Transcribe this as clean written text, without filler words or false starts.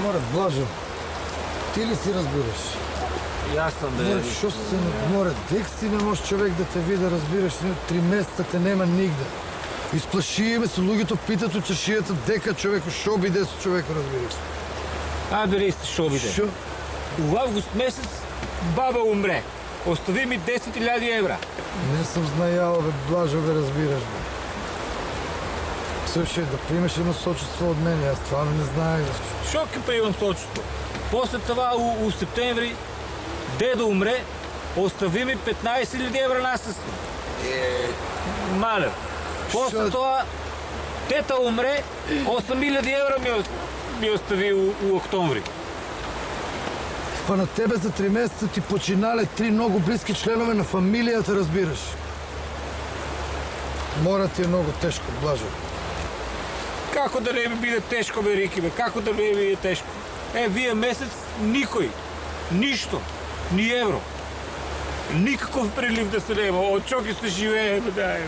Море, Блажо, ти ли си разбираш? И аз съм, бе. Шо се море, дек си не може човек да те види, разбираш, 3 месеца те нема нигде. Изплаши ме се, луѓето питат от чашията дека човеко, шо биде со човеко, разбираш. Бери сте, шо биде. Шо? В август месец баба умре. Остави ми 10 000 евра. Не съм знаял, бе, Блажо, бе, разбираш, бе. Слушай, да приемеш едно сочество от мен, аз това не знаех. Шо ке приемам сочество? После това у септември дедо умре, остави ми 15 000 евра наследство. Мале. После това тета умре, 8 000 евра ми остави у октомври. Па на тебе за 3 месеца ти починале 3 много близки членове на фамилията, разбираш. Мора ти е много тежко, Блажо. Како да не ми биде тежко, бе, Рики, бе? Како да не ми биде тежко? Вие месец никой, нищо, ни евро. Никакъв прилив да се нема. От чоки се живее, бе, дай.